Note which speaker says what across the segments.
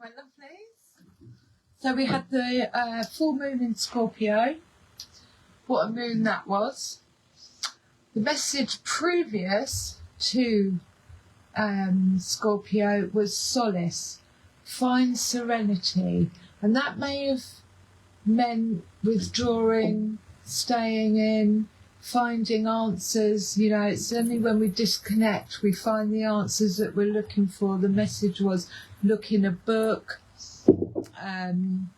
Speaker 1: my lovelies. So we had the full moon in Scorpio. What a moon that was. The message previous to Scorpio was solace, find serenity, and that may have meant withdrawing, staying in, finding answers. You know, it's only when we disconnect we find the answers that we're looking for. The message was look in a book, and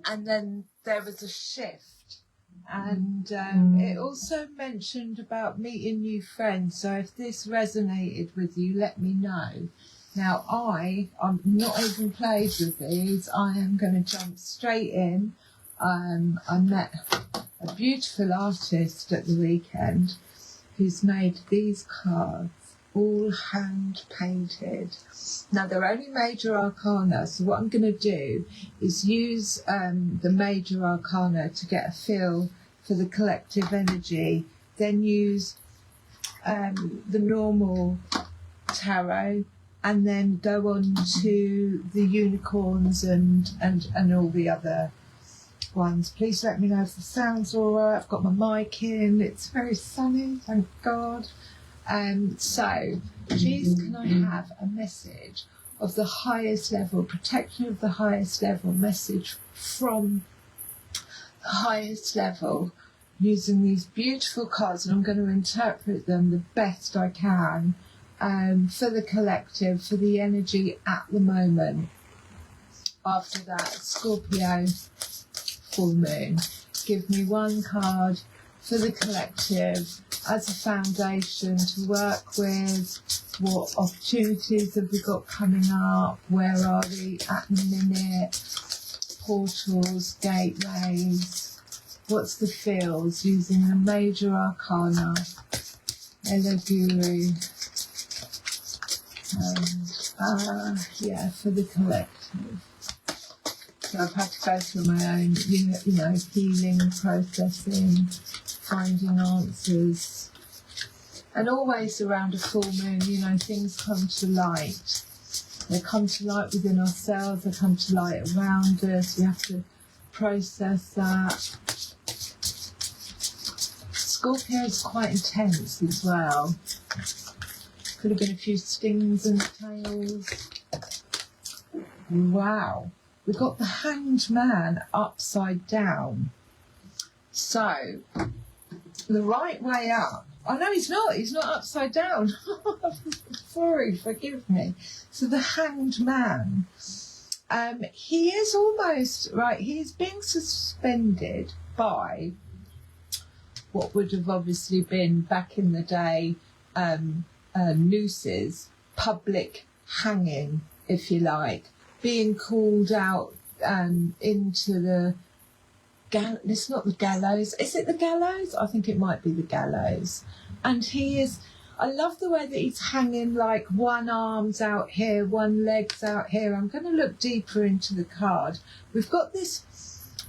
Speaker 1: then there was a shift, and it also mentioned about meeting new friends. So if this resonated with you, let me know. Now I'm not even played with these. I am going to jump straight in. I met a beautiful artist at the weekend who's made these cards, all hand painted. Now they're only major arcana, so what I'm going to do is use the major arcana to get a feel for the collective energy, then use the normal tarot, and then go on to the unicorns and all the other ones. Please let me know if the sound's all right. I've got my mic in. It's very sunny, thank God. So, please can I have a message of the highest level, protection of the highest level, message from the highest level, using these beautiful cards, and I'm going to interpret them the best I can for the collective, for the energy at the moment. After that, Scorpio full moon. Give me one card for the collective as a foundation to work with. What opportunities have we got coming up? Where are we at the minute? Portals, gateways. What's the feels? Using the major arcana, Ella Guru, and for the collective. So I've had to go through my own, healing, processing, finding answers. And always around a full moon, things come to light. They come to light within ourselves, they come to light around us. We have to process that. Scorpio is quite intense as well. Could have been a few stings and tails. Wow. We've got the Hanged Man upside down. So, the right way up. Oh, no, he's not upside down. Sorry, forgive me. So, the Hanged Man. He is almost, right, he is being suspended by what would have obviously been, back in the day, nooses, public hanging, if you like. Being called out into the it's not the gallows. Is it the gallows? I think it might be the gallows. And he is, I love the way that he's hanging, like one arm's out here, one leg's out here. I'm going to look deeper into the card. We've got this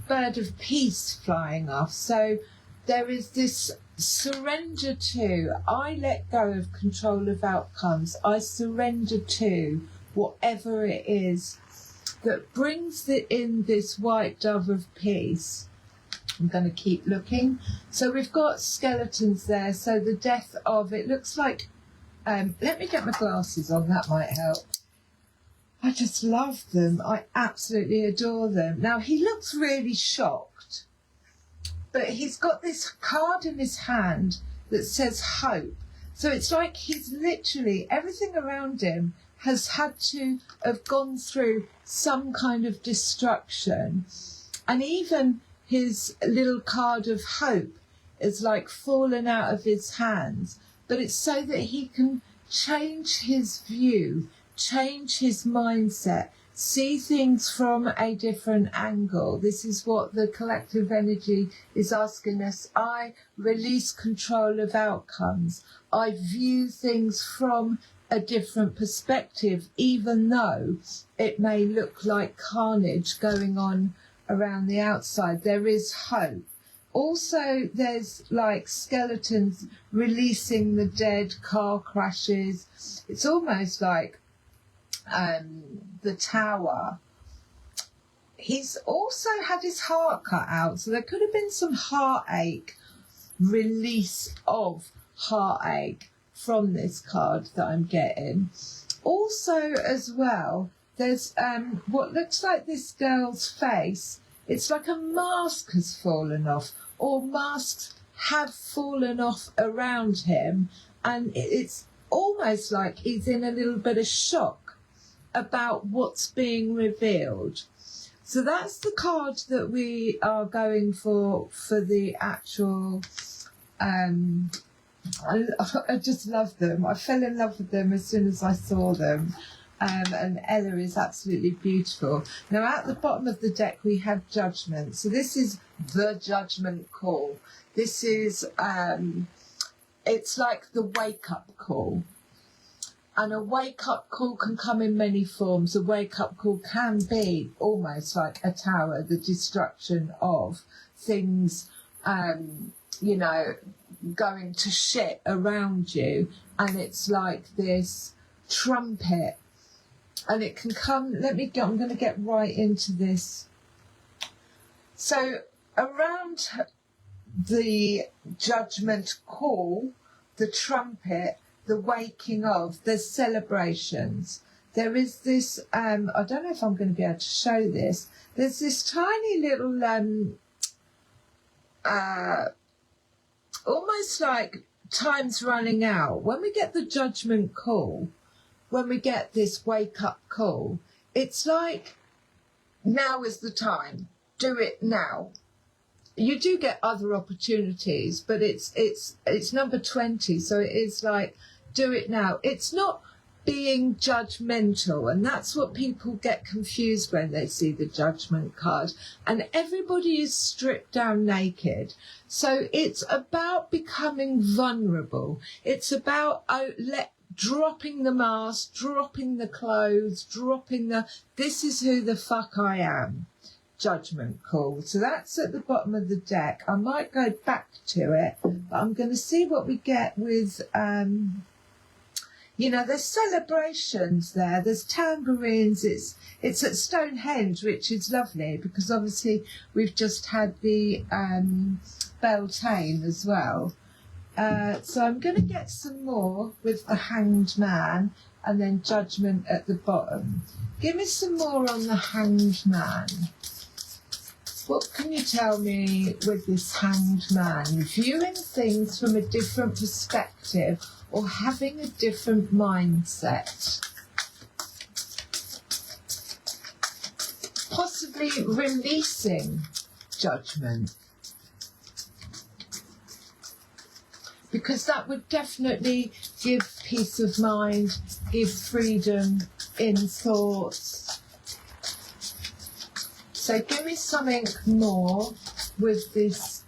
Speaker 1: bird of peace flying off. So there is this surrender to, I let go of control of outcomes. I surrender to whatever it is that brings in this white dove of peace. I'm going to keep looking. So we've got skeletons there. So the death of, it looks like, let me get my glasses on, that might help. I just love them. I absolutely adore them. Now, he looks really shocked, but he's got this card in his hand that says hope. So it's like he's literally, everything around him has had to have gone through some kind of destruction. And even his little card of hope is like fallen out of his hands. But it's so that he can change his view, change his mindset, see things from a different angle. This is what the collective energy is asking us. I release control of outcomes. I view things from a different perspective, even though it may look like carnage going on around the outside. There is hope. Also, there's like skeletons releasing the dead, car crashes. It's almost like the tower, he's also had his heart cut out. So there could have been some heartache, release of heartache from this card that I'm getting. Also, as well, there's what looks like this girl's face. It's like a mask has fallen off, or masks have fallen off around him, and it's almost like he's in a little bit of shock about what's being revealed. So that's the card that we are going for the actual. I just love them. I fell in love with them as soon as I saw them. And Ella is absolutely beautiful. Now, at the bottom of the deck, we have Judgment. So this is the Judgment call. This is, it's like the wake-up call. And a wake-up call can come in many forms. A wake-up call can be almost like a tower, the destruction of things, you know, going to shit around you. And it's like this trumpet. And it can come, I'm going to get right into this. So around the Judgment call, the trumpet, the waking of, there's celebrations. There is this, I don't know if I'm going to be able to show this. There's this tiny little, almost like time's running out. When we get the Judgment call, when we get this wake-up call, it's like, now is the time. Do it now. You do get other opportunities, but it's number 20, so it is like, do it now. It's not being judgmental, and that's what people get confused when they see the Judgment card. And everybody is stripped down naked. So it's about becoming vulnerable. It's about dropping the mask, dropping the clothes, this is who the fuck I am. Judgment call. So that's at the bottom of the deck. I might go back to it, but I'm going to see what we get with, you know, there's celebrations there. There's tambourines. It's at Stonehenge, which is lovely because obviously we've just had the Beltane as well. So I'm going to get some more with the Hanged Man and then Judgment at the bottom. Give me some more on the Hanged Man. What can you tell me with this Hanged Man? Viewing things from a different perspective or having a different mindset. Possibly releasing judgment. Because that would definitely give peace of mind, give freedom in thoughts. So give me something more with this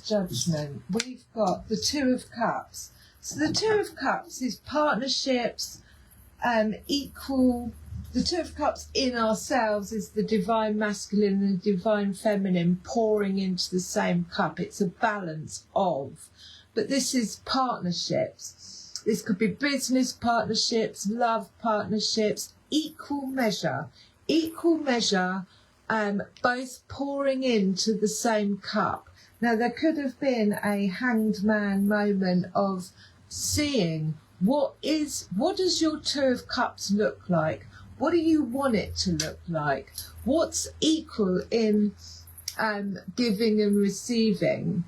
Speaker 1: judgment. We've got the Two of Cups. So the Two of Cups is partnerships, equal. The Two of Cups in ourselves is the divine masculine and divine feminine pouring into the same cup. It's a balance of. But this is partnerships. This could be business partnerships, love partnerships, equal measure, both pouring into the same cup. Now, there could have been a Hanged Man moment of seeing what does your Two of Cups look like? What do you want it to look like? What's equal in giving and receiving?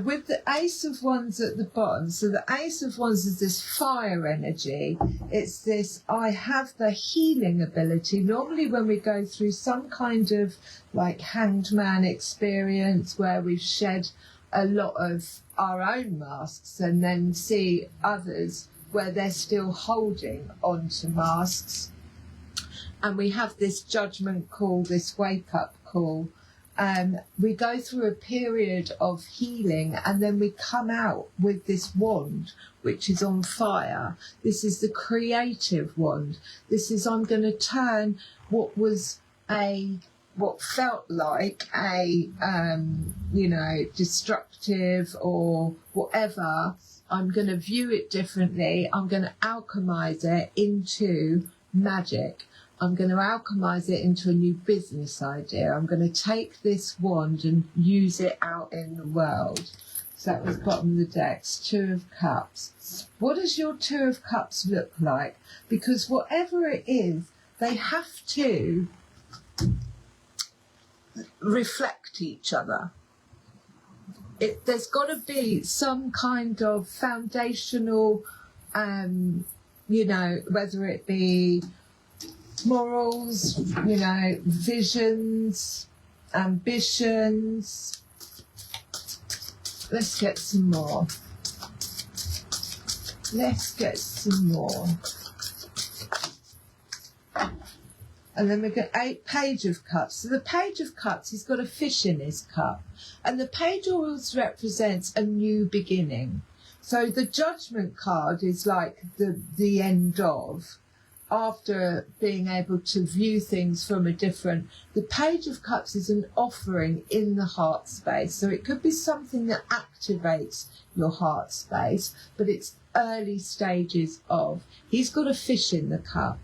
Speaker 1: With the Ace of Wands at the bottom, so the Ace of Wands is this fire energy. It's this, I have the healing ability. Normally when we go through some kind of like Hanged Man experience where we've shed a lot of our own masks and then see others where they're still holding onto masks. And we have this judgment call, this wake-up call. We go through a period of healing and then we come out with this wand which is on fire. This is the creative wand. This is, I'm going to turn what felt like a destructive or whatever. I'm going to view it differently. I'm going to alchemize it into magic. I'm going to alchemize it into a new business idea. I'm going to take this wand and use it out in the world. So that was bottom of the deck, Two of Cups. What does your Two of Cups look like? Because whatever it is, they have to reflect each other. There's got to be some kind of foundational, whether it be morals, visions, ambitions. Let's get some more. And then we get Page of Cups. So the Page of Cups, he's got a fish in his cup. And the Page always represents a new beginning. So the Judgment card is like the end of, after being able to view things from the Page of Cups is an offering in the heart space. So it could be something that activates your heart space, but it's early stages of. He's got a fish in the cup.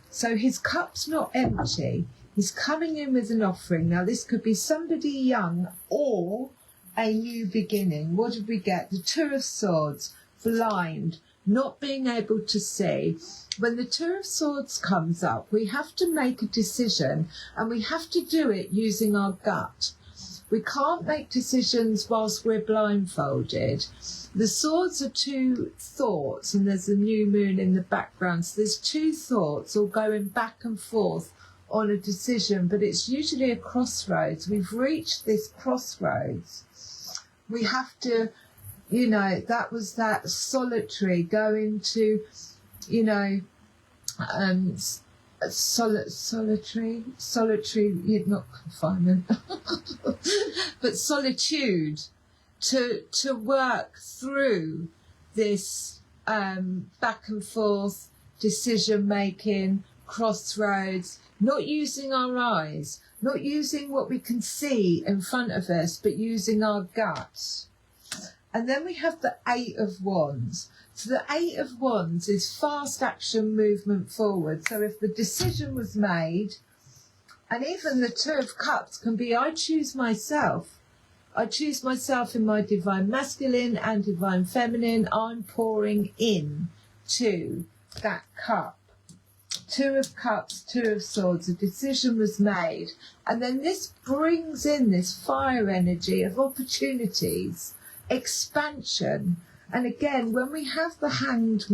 Speaker 1: So his cup's not empty. He's coming in with an offering. Now this could be somebody young or a new beginning. What did we get? The Two of Swords, blind, not being able to see. When the Two of Swords comes up, we have to make a decision, and we have to do it using our gut. We can't make decisions whilst we're blindfolded. The swords are two thoughts, and there's a new moon in the background. So there's two thoughts all going back and forth on a decision, but it's usually a crossroads. We've reached this crossroads. We have to, that was that solitary, going to, solitary, not confinement, but solitude, to work through this back and forth decision making, crossroads, not using our eyes, not using what we can see in front of us, but using our guts. And then we have the Eight of Wands. So the Eight of Wands is fast action movement forward. So if the decision was made, and even the Two of Cups can be, I choose myself. I choose myself in my divine masculine and divine feminine. I'm pouring in to that cup. Two of Cups, Two of Swords, a decision was made. And then this brings in this fire energy of opportunities, expansion. And again, when we have the Hanged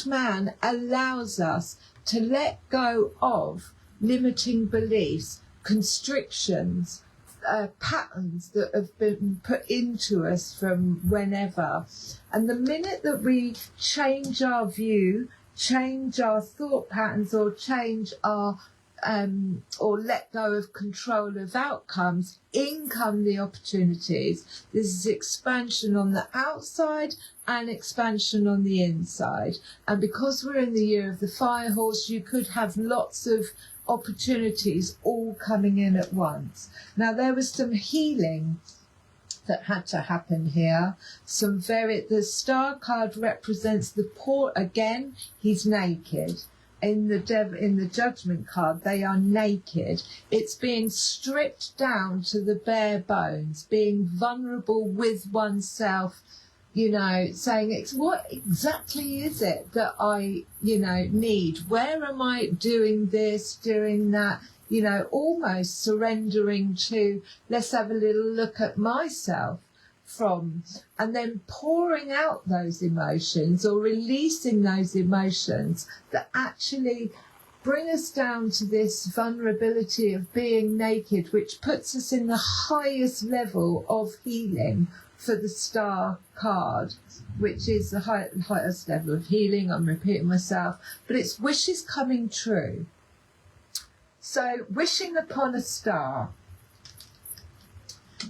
Speaker 1: Man allows us to let go of limiting beliefs, constrictions, patterns that have been put into us from whenever. And the minute that we change our view, change our thought patterns, or change our or let go of control of outcomes, in come the opportunities. This is expansion on the outside and expansion on the inside. And because we're in the year of the fire horse, you could have lots of opportunities all coming in at once. Now there was some healing that had to happen here. The star card represents the poor. Again, he's naked. In the Judgment card, they are naked. It's being stripped down to the bare bones, being vulnerable with oneself, saying, what exactly is it that I, need? Where am I doing this, doing that? Almost surrendering to, let's have a little look at myself and then pouring out those emotions or releasing those emotions that actually bring us down to this vulnerability of being naked, which puts us in the highest level of healing for the Star card, which is the highest level of healing. I'm repeating myself, but it's wishes coming true. So wishing upon a star.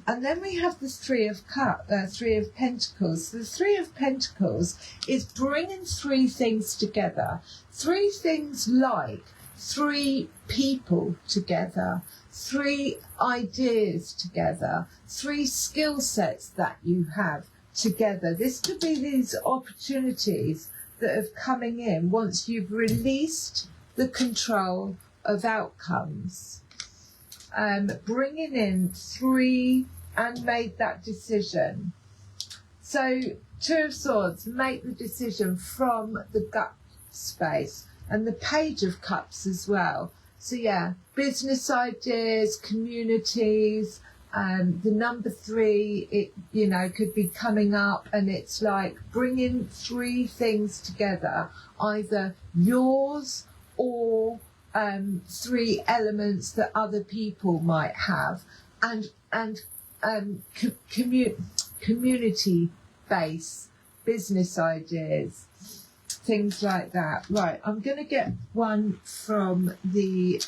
Speaker 1: And then we have the Three of Pentacles. The Three of Pentacles is bringing three things together. Three things like three people together, three ideas together, three skill sets that you have together. This could be these opportunities that are coming in once you've released the control of outcomes. Bringing in 3 and made that decision. So 2 of Swords, make the decision from the gut space, and the Page of Cups as well. So yeah, business ideas, communities, the number 3, it, you know, could be coming up, and it's like bringing 3 things together, either yours or 3 elements that other people might have, and community base, business ideas, things like that. Right, I'm going to get one from the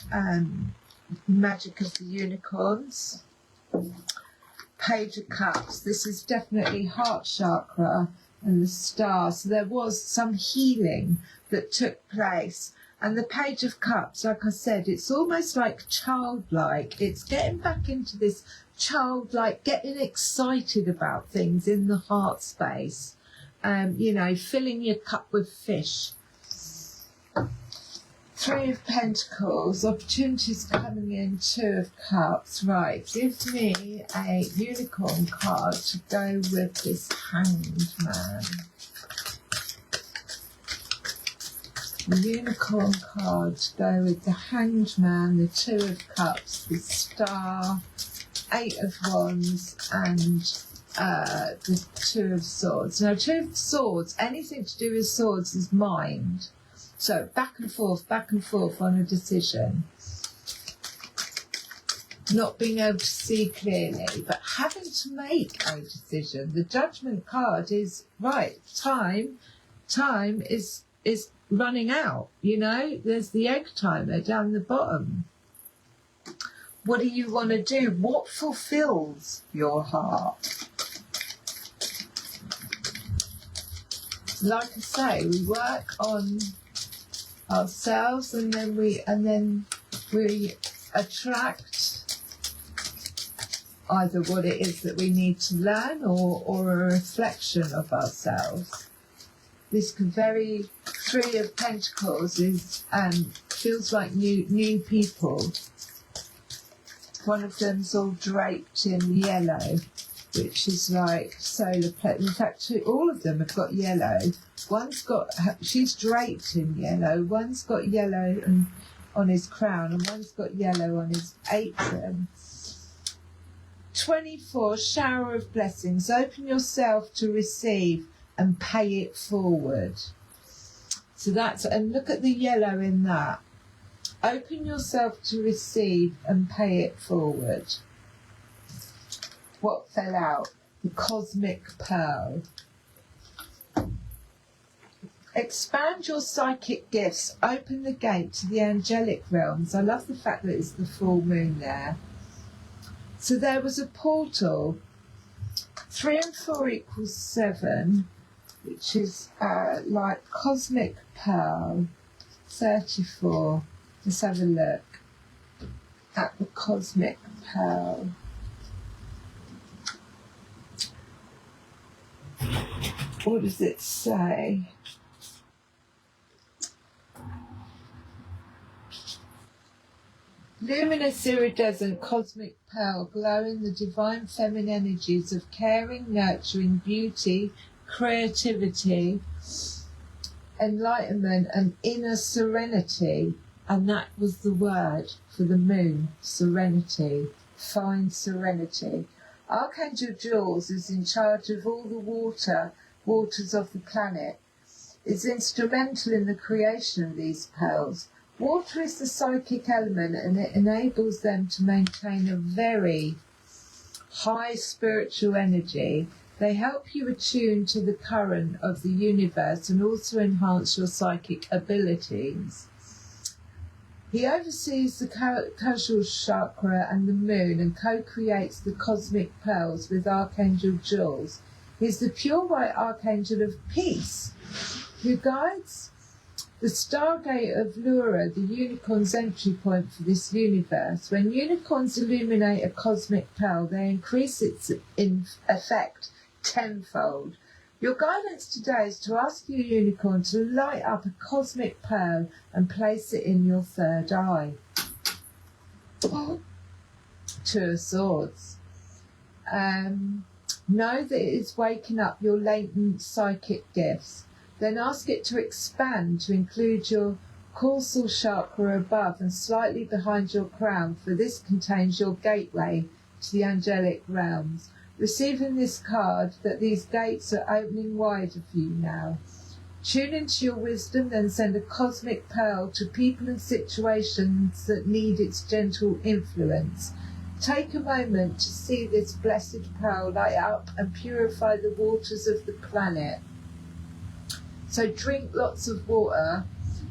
Speaker 1: Magic of the Unicorns. Page of Cups. This is definitely heart chakra and the star. So there was some healing that took place. And the Page of Cups, like I said, it's almost like childlike. It's getting back into this childlike, getting excited about things in the heart space. You know, filling your cup with fish. 3 of Pentacles, opportunities coming in, 2 of Cups. Right, give me a unicorn card to go with this Hanged Man. The unicorn card to go with the Hanged Man, the 2 of Cups, the Star, 8 of Wands, and the 2 of Swords. Now, 2 of Swords, anything to do with swords is mind. So back and forth on a decision. Not being able to see clearly, but having to make a decision. The Judgment card is, right, time is running out, you know. There's the egg timer down the bottom. What do you want to do? What fulfills your heart? Like I say, we work on ourselves, and then we attract either what it is that we need to learn or a reflection of ourselves. This could 3 of Pentacles is feels like new people. One of them's all draped in yellow, which is like solar plexus. In fact, all of them have got yellow. She's draped in yellow. One's got yellow on his crown, and one's got yellow on his apron. 24, shower of blessings. Open yourself to receive and pay it forward. So and look at the yellow in that. Open yourself to receive and pay it forward. What fell out? The Cosmic Pearl. Expand your psychic gifts. Open the gate to the angelic realms. I love the fact that it's the full moon there. So there was a portal. 3 and 4 equals 7, which is like Cosmic Pearl. 34. Let's have a look at the Cosmic Pearl. What does it say? Luminous iridescent cosmic pearl, glowing the divine feminine energies of caring, nurturing, beauty, creativity, enlightenment, and inner serenity. And that was the word for the moon, serenity. Find serenity. Archangel Jules is in charge of all the waters of the planet. Is instrumental in the creation of these pearls. Water is the psychic element, and it enables them to maintain a very high spiritual energy. They help you attune to the current of the universe and also enhance your psychic abilities. He oversees the Kajal chakra and the moon and co-creates the cosmic pearls with Archangel Jules. He is the pure white archangel of peace, who guides the Stargate of Lura, the unicorn's entry point for this universe. When unicorns illuminate a cosmic pearl, they increase its effect tenfold. Your guidance today is to ask your unicorn to light up a cosmic pearl and place it in your third eye. Two of Swords. Know that it is waking up your latent psychic gifts. Then ask it to expand to include your causal chakra above and slightly behind your crown, for this contains your gateway to the angelic realms. Receiving this card, that these gates are opening wider for you now. Tune into your wisdom, then send a cosmic pearl to people and situations that need its gentle influence. Take a moment to see this blessed pearl light up and purify the waters of the planet. So drink lots of water.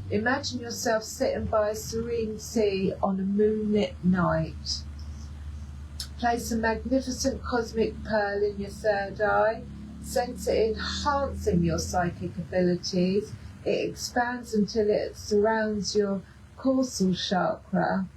Speaker 1: Imagine yourself sitting by a serene sea on a moonlit night. Place a magnificent cosmic pearl in your third eye. Sense it enhancing your psychic abilities. It expands until it surrounds your causal chakra,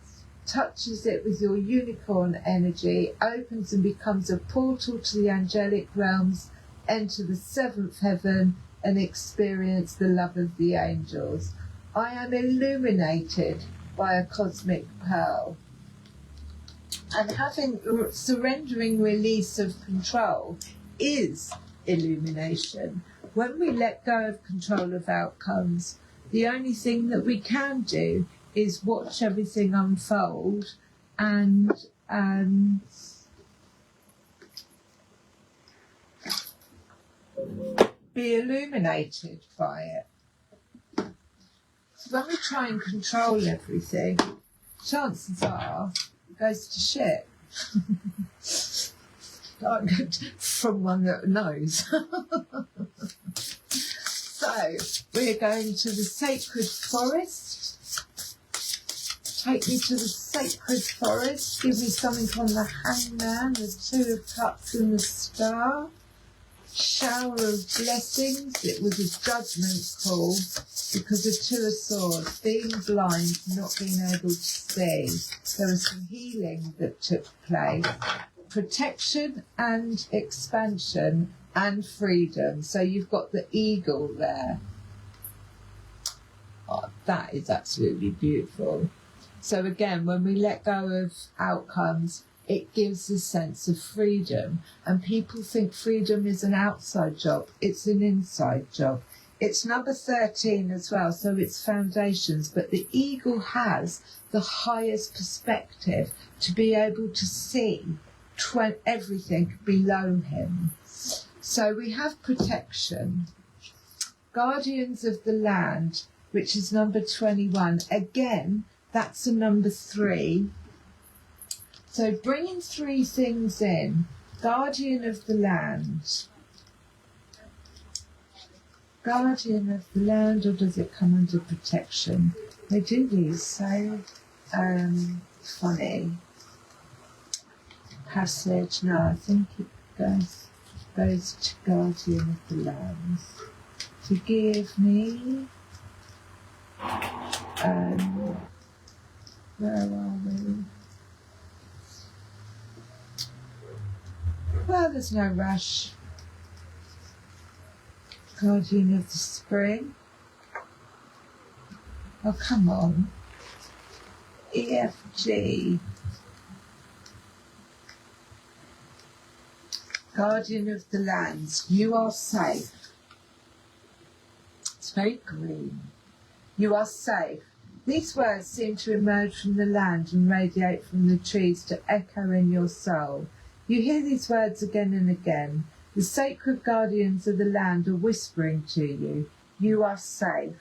Speaker 1: touches it with your unicorn energy, opens and becomes a portal to the angelic realms. Enter the seventh heaven and experience the love of the angels. I am illuminated by a cosmic pearl. And surrendering release of control is illumination. When we let go of control of outcomes, the only thing that we can do is watch everything unfold and be illuminated by it. So when we try and control everything, chances are it goes to shit. From one that knows. So we're going to the sacred forest. Take me to the sacred forest. Give me something on the Hangman, the Two of Cups and the Star. Shower of blessings. It was a judgment call because of Two of Swords, being blind, not being able to see. There was some healing that took place. Protection and expansion and freedom. So you've got the eagle there. Oh, that is absolutely beautiful. So again, when we let go of outcomes, it gives a sense of freedom. And people think freedom is an outside job. It's an inside job. It's number 13 as well, so it's foundations. But the eagle has the highest perspective to be able to see everything below him. So we have protection. Guardians of the land, which is number 21. Again, that's a number 3. So bringing 3 things in. Guardian of the land. Guardian of the land, or does it come under protection? They do these so funny. Passage, no, I think it goes to Guardian of the Lands. Forgive me. Where are we? Well, there's no rush. Guardian of the Spring. Oh, come on. EFG. Guardian of the lands, you are safe. It's very green. You are safe. These words seem to emerge from the land and radiate from the trees to echo in your soul. You hear these words again and again. The sacred guardians of the land are whispering to you. You are safe.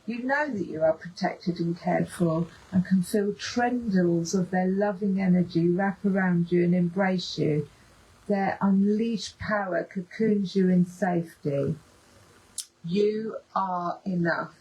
Speaker 1: You know that you are protected and cared for and can feel tendrils of their loving energy wrap around you and embrace you. Their unleashed power cocoons you in safety. You are enough,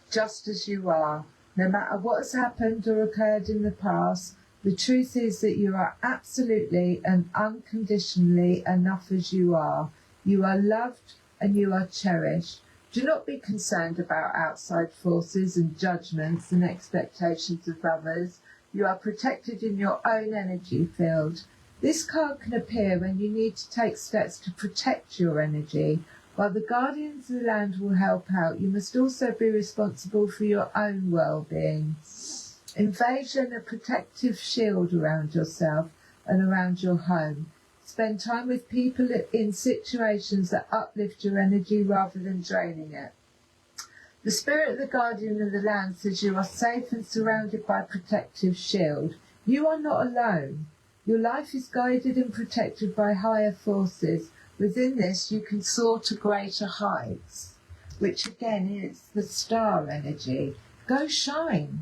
Speaker 1: just as you are. No matter what has happened or occurred in the past, the truth is that you are absolutely and unconditionally enough as you are. You are loved and you are cherished. Do not be concerned about outside forces and judgments and expectations of others. You are protected in your own energy field. This card can appear when you need to take steps to protect your energy. While the guardians of the land will help out, you must also be responsible for your own well-being. Envision a protective shield around yourself and around your home. Spend time with people in situations that uplift your energy rather than draining it. The spirit of the guardian of the land says you are safe and surrounded by a protective shield. You are not alone. Your life is guided and protected by higher forces. Within this, you can soar to greater heights, which again is the star energy. Go shine.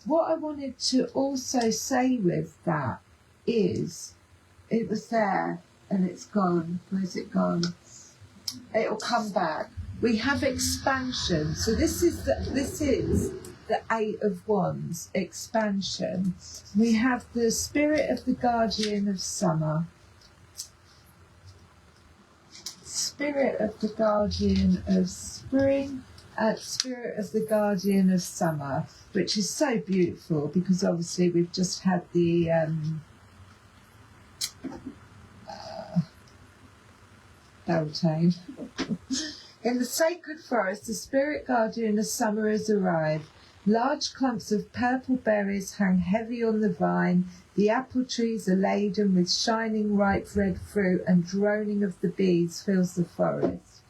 Speaker 1: What I wanted to also say with that is, it was there and it's gone. Where's it gone? It'll come back. We have expansion. So this is the Eight of Wands, expansion. We have the spirit of the guardian of summer. Spirit of the guardian of spring. Spirit of the guardian of summer, which is so beautiful because obviously we've just had the Beltane. In the sacred forest, the spirit guardian of summer has arrived. Large clumps of purple berries hang heavy on the vine. The apple trees are laden with shining ripe red fruit, and droning of the bees fills the forest.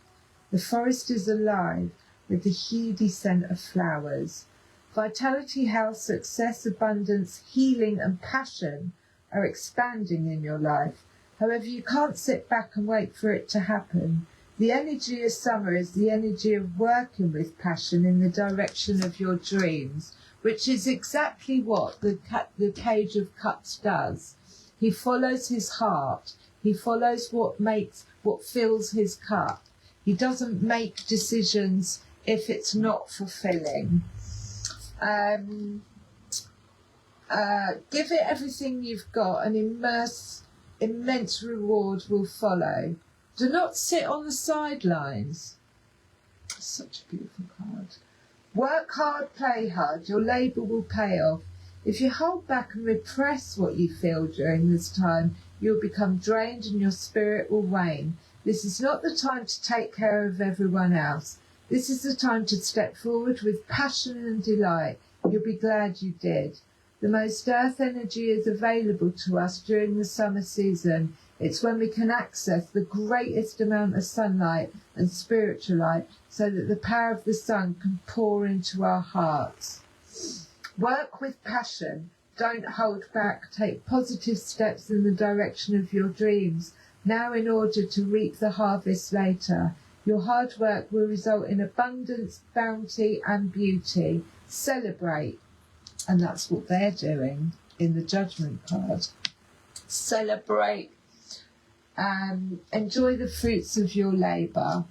Speaker 1: The forest is alive with the heady scent of flowers. Vitality, health, success, abundance, healing and passion are expanding in your life. However, you can't sit back and wait for it to happen. The energy of summer is the energy of working with passion in the direction of your dreams, which is exactly what the Page of Cups does. He follows his heart. He follows what fills his cup. He doesn't make decisions if it's not fulfilling. Give it everything you've got, and immense reward will follow. Do not sit on the sidelines. Such a beautiful card. Work hard, play hard. Your labour will pay off. If you hold back and repress what you feel during this time, you'll become drained and your spirit will wane. This is not the time to take care of everyone else. This is the time to step forward with passion and delight. You'll be glad you did. The most earth energy is available to us during the summer season. It's when we can access the greatest amount of sunlight and spiritual light so that the power of the sun can pour into our hearts. Work with passion. Don't hold back. Take positive steps in the direction of your dreams, now in order to reap the harvest later. Your hard work will result in abundance, bounty and beauty. Celebrate. And that's what they're doing in the Judgment card. Celebrate. Enjoy the fruits of your labour.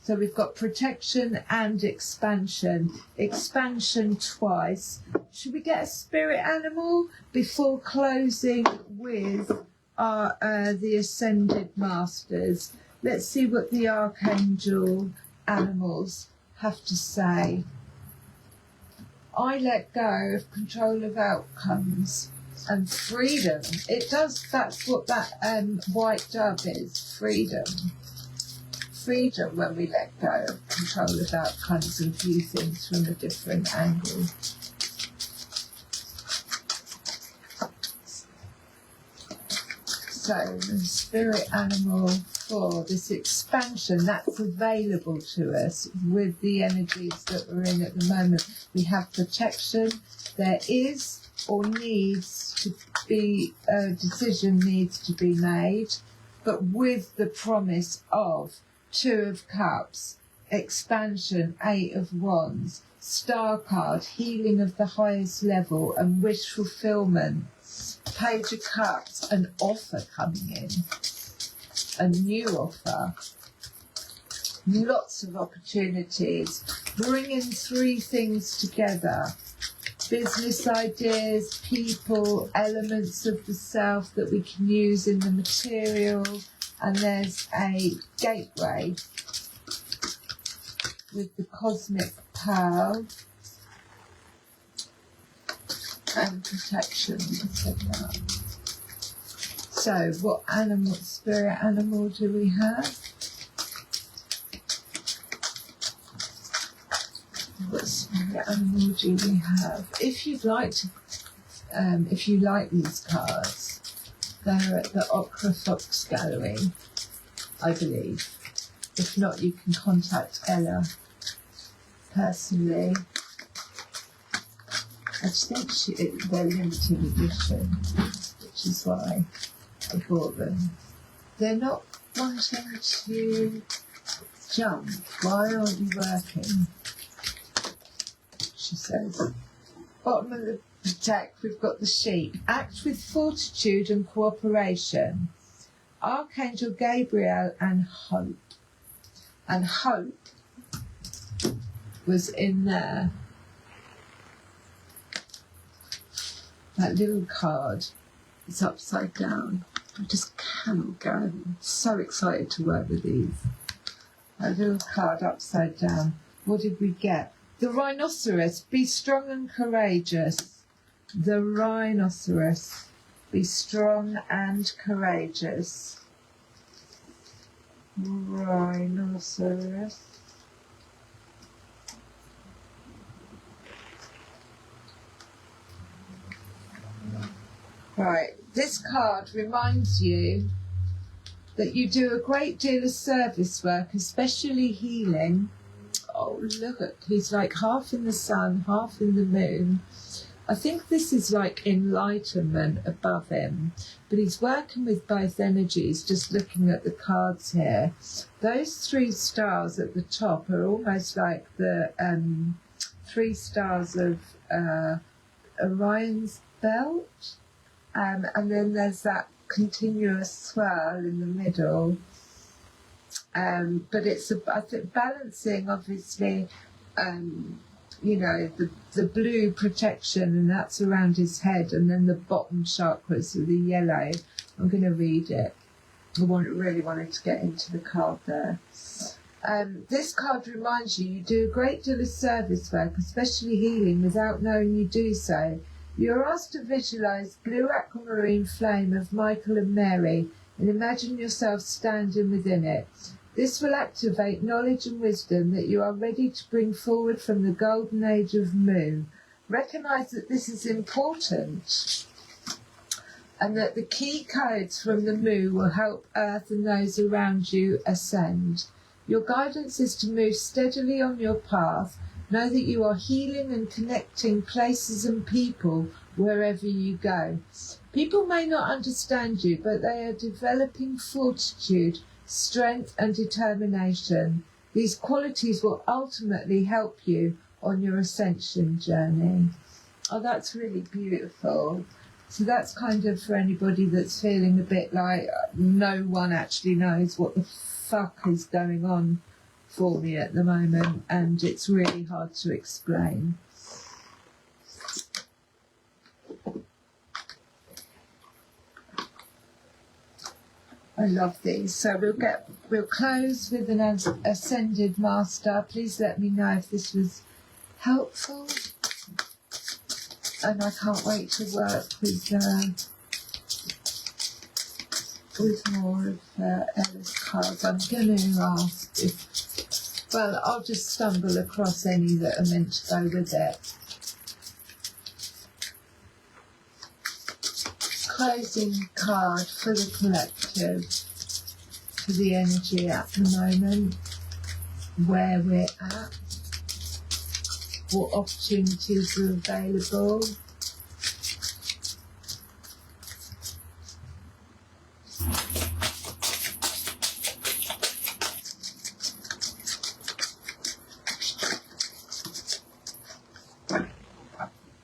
Speaker 1: So we've got protection and expansion. Expansion twice. Should we get a spirit animal before closing with our the Ascended Masters? Let's see what the Archangel animals have to say. I let go of control of outcomes and freedom. It does, that's what that white dove is, freedom. Freedom when we let go of control of outcomes and view things from a different angle. So the spirit animal for this expansion that's available to us with the energies that we're in at the moment. We have protection. There is or needs to be a decision needs to be made, but with the promise of Two of Cups, expansion, Eight of Wands, Star card, healing of the highest level and wish fulfillment. Page of Cups, an offer coming in, a new offer, lots of opportunities, bringing three things together, business ideas, people, elements of the self that we can use in the material, and there's a gateway with the cosmic pearl and protection. So, what animal, spirit animal do we have? What spirit animal do we have? If you'd like to, if you like these cards, they're at the Opera Fox Gallery, I believe. If not, you can contact Ella personally. I just think they're limited edition, which is why I bought them. They're not wanting to jump. Why aren't you working? She says. Bottom of the deck, we've got the sheep. Act with fortitude and cooperation. Archangel Gabriel and Hope. And Hope was in there. That little card is upside down. I just cannot go. I'm so excited to work with these. That little card upside down. What did we get? The rhinoceros. Be strong and courageous. The rhinoceros. Be strong and courageous. Rhinoceros. Right, this card reminds you that you do a great deal of service work, especially healing. Oh, look, he's like half in the sun, half in the moon. I think this is like enlightenment above him, but he's working with both energies, just looking at the cards here. Those 3 stars at the top are almost like the 3 stars of Orion's belt. And then there's that continuous swirl in the middle. But it's, I think, balancing, obviously, you know, the blue protection, and that's around his head, and then the bottom chakras are the yellow. I'm going to read it. I really wanted to get into the card there. This card reminds you do a great deal of service work, especially healing, without knowing you do so. You are asked to visualise blue aquamarine flame of Michael and Mary and imagine yourself standing within it. This will activate knowledge and wisdom that you are ready to bring forward from the golden age of Mu. Recognise that this is important and that the key codes from the Mu will help Earth and those around you ascend. Your guidance is to move steadily on your path. Know that you are healing and connecting places and people wherever you go. People may not understand you, but they are developing fortitude, strength and determination. These qualities will ultimately help you on your ascension journey. Oh, that's really beautiful. So that's kind of for anybody that's feeling a bit like no one actually knows what the fuck is going on for me at the moment, and it's really hard to explain. I love these. So we'll close with an ascended master. Please let me know if this was helpful, and I can't wait to work with more of Ella's cards. I'm going to ask if, well, I'll just stumble across any that are meant to go with it. Closing card for the collective, for the energy at the moment, where we're at, what opportunities are available.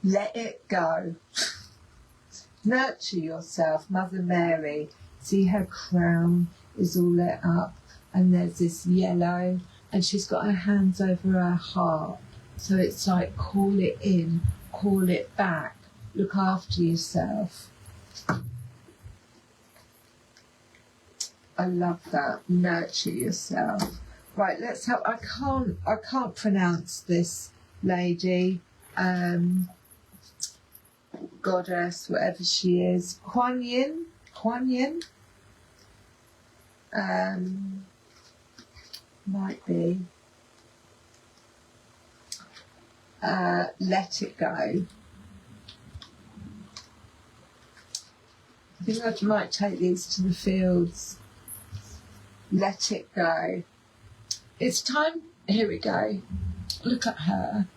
Speaker 1: Let it go. Nurture yourself, Mother Mary. See, her crown is all lit up, and there's this yellow, and she's got her hands over her heart. So it's like, call it in, call it back, look after yourself. I love that. Nurture yourself. Right, let's have. I can't pronounce this lady. Goddess, whatever she is. Kuan Yin. Kuan Yin. Might be Let It Go. I think I might take these to the fields. Let it go. It's time. Here we go. Look at her.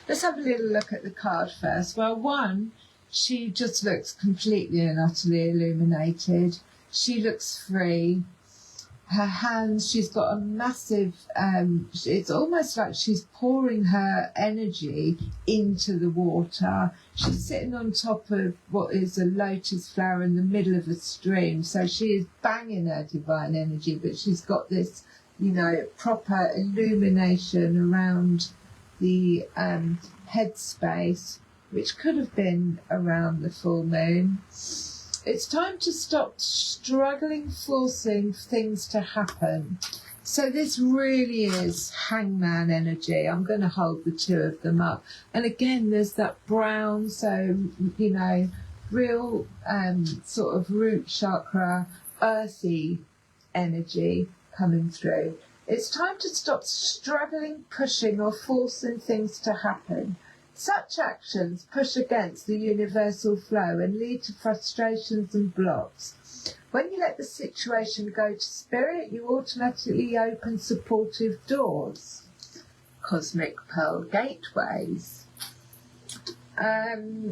Speaker 1: Let's have a little look at the card first. Well, one, she just looks completely and utterly illuminated. She looks free. Her hands, she's got a massive, it's almost like she's pouring her energy into the water. She's sitting on top of what is a lotus flower in the middle of a stream. So she is banging her divine energy, but she's got this, you know, proper illumination around the headspace, which could have been around the full moon. It's time to stop struggling, forcing things to happen. So this really is hangman energy. I'm going to hold the two of them up. And again, there's that brown, so, you know, real sort of root chakra, earthy energy coming through. It's time to stop struggling, pushing or forcing things to happen. Such actions push against the universal flow and lead to frustrations and blocks. When you let the situation go to spirit, you automatically open supportive doors. Cosmic Pearl gateways. That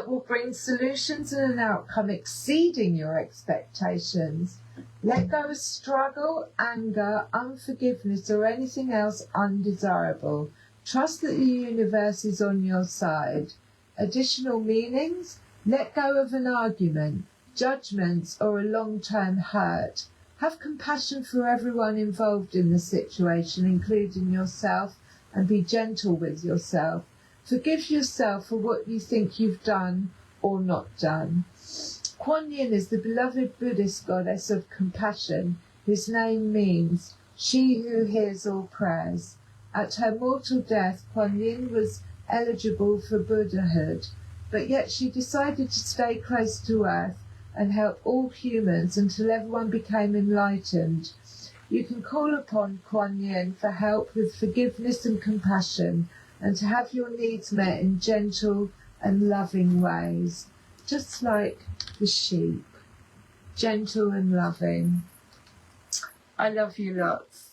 Speaker 1: will bring solutions and an outcome exceeding your expectations. Let go of struggle, anger, unforgiveness or anything else undesirable. Trust that the universe is on your side. Additional meanings? Let go of an argument, judgments or a long-term hurt. Have compassion for everyone involved in the situation, including yourself, and be gentle with yourself. Forgive yourself for what you think you've done or not done. Kuan Yin is the beloved Buddhist goddess of compassion, whose name means she who hears all prayers. At her mortal death, Kuan Yin was eligible for Buddhahood, but yet she decided to stay close to earth and help all humans until everyone became enlightened. You can call upon Kuan Yin for help with forgiveness and compassion, and to have your needs met in gentle and loving ways, just like the sheep, gentle and loving. I love you lots.